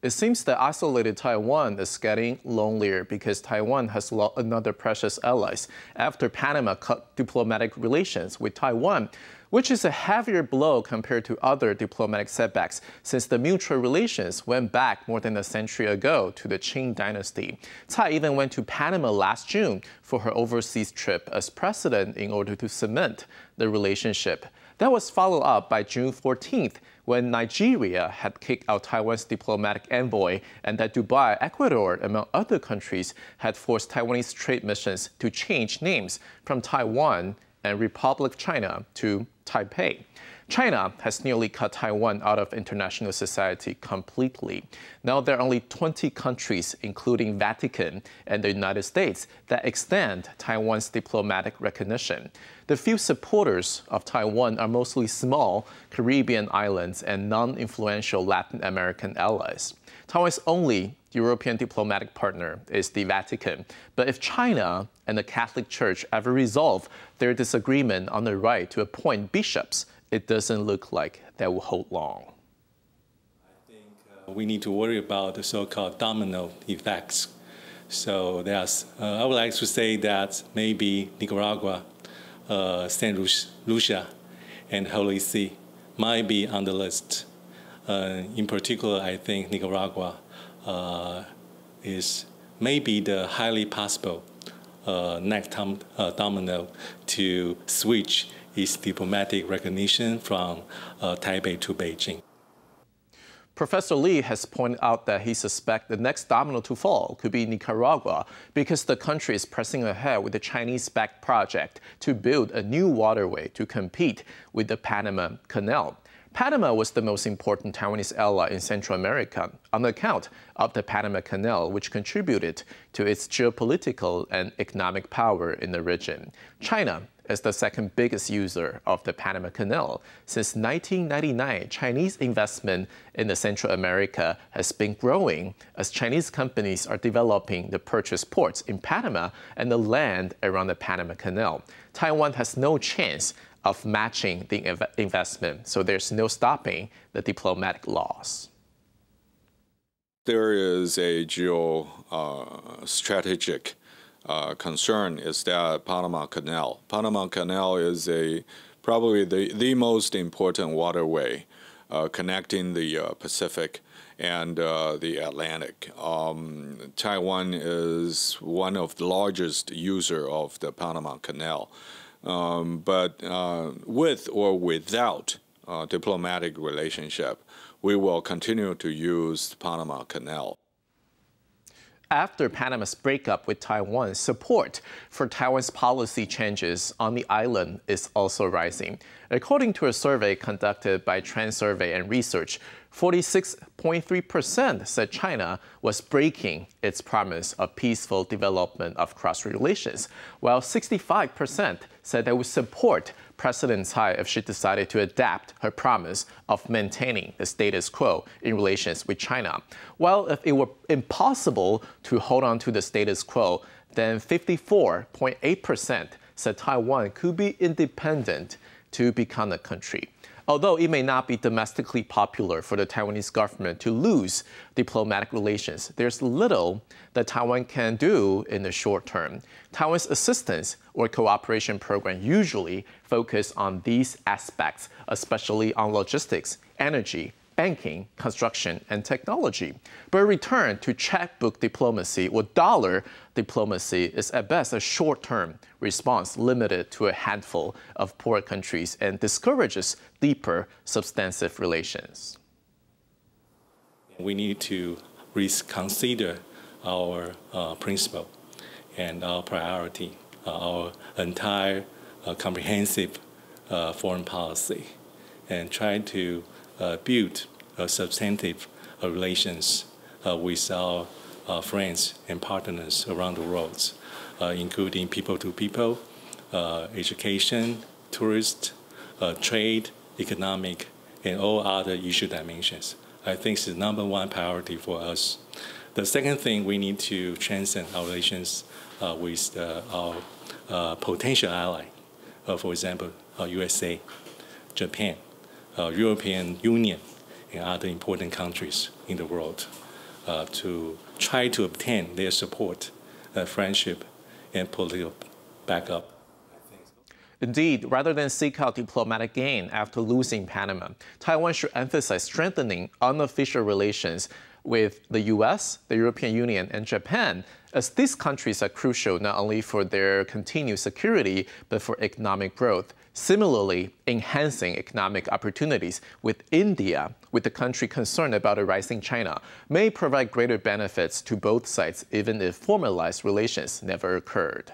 It seems that isolated Taiwan is getting lonelier because Taiwan has lost another precious ally after Panama cut diplomatic relations with Taiwan, which is a heavier blow compared to other diplomatic setbacks since the mutual relations went back more than a century ago to the Qing dynasty. Tsai even went to Panama last June for her overseas trip as president in order to cement the relationship. That was followed up by June 14th, when Nigeria had kicked out Taiwan's diplomatic envoy and that Dubai, Ecuador, among other countries, had forced Taiwanese trade missions to change names from Taiwan and Republic of China to Taipei. China has nearly cut Taiwan out of international society completely. Now there are only 20 countries, including Vatican and the United States, that extend Taiwan's diplomatic recognition. The few supporters of Taiwan are mostly small Caribbean islands and non-influential Latin American allies. Taiwan's only European diplomatic partner is the Vatican. But if China and the Catholic Church ever resolve their disagreement on the right to appoint bishops, it doesn't look like that will hold long. I think we need to worry about the so-called domino effects. So I would like to say that maybe Nicaragua, St. Lucia, and Holy See might be on the list. In particular, I think Nicaragua is maybe the highly possible next domino to switch its diplomatic recognition from Taipei to Beijing. Professor Li has pointed out that he suspects the next domino to fall could be Nicaragua because the country is pressing ahead with a Chinese-backed project to build a new waterway to compete with the Panama Canal. Panama was the most important Taiwanese ally in Central America on account of the Panama Canal, which contributed to its geopolitical and economic power in the region. China is the second biggest user of the Panama Canal. Since 1999, Chinese investment in the Central America has been growing as Chinese companies are developing the purchase ports in Panama and the land around the Panama Canal. Taiwan has no chance of matching the investment, so there's no stopping the diplomatic loss. There is a geostrategic concern is that Panama Canal. Panama Canal is probably the most important waterway connecting the Pacific and the Atlantic. Taiwan is one of the largest users of the Panama Canal. But with or without diplomatic relationship, we will continue to use the Panama Canal. After Panama's breakup with Taiwan, support for Taiwan's policy changes on the island is also rising. According to a survey conducted by Trend Survey and Research, 46.3% said China was breaking its promise of peaceful development of cross relations, while 65% said they would support President Tsai if she decided to adapt her promise of maintaining the status quo in relations with China. While if it were impossible to hold on to the status quo, then 54.8% said Taiwan could be independent to become a country. Although it may not be domestically popular for the Taiwanese government to lose diplomatic relations, there's little that Taiwan can do in the short term. Taiwan's assistance or cooperation program usually focus on these aspects, especially on logistics, energy, banking, construction, and technology. But a return to checkbook diplomacy or dollar diplomacy is at best a short-term response limited to a handful of poor countries and discourages deeper, substantive relations. We need to reconsider our principle and our priority, our entire comprehensive foreign policy, and try to build substantive relations with our friends and partners around the world, including people-to-people, education, tourist, trade, economic, and all other issue dimensions. I think it's the number one priority for us. The second thing, we need to strengthen our relations with our potential ally, for example, USA, Japan, European Union, and other important countries in the world. to try to obtain their support, friendship, and political backup. Indeed, rather than seek out diplomatic gain after losing Panama, Taiwan should emphasize strengthening unofficial relations with the U.S., the European Union, and Japan, as these countries are crucial not only for their continued security, but for economic growth. Similarly, enhancing economic opportunities with India, with the country concerned about a rising China, may provide greater benefits to both sides even if formalized relations never occurred.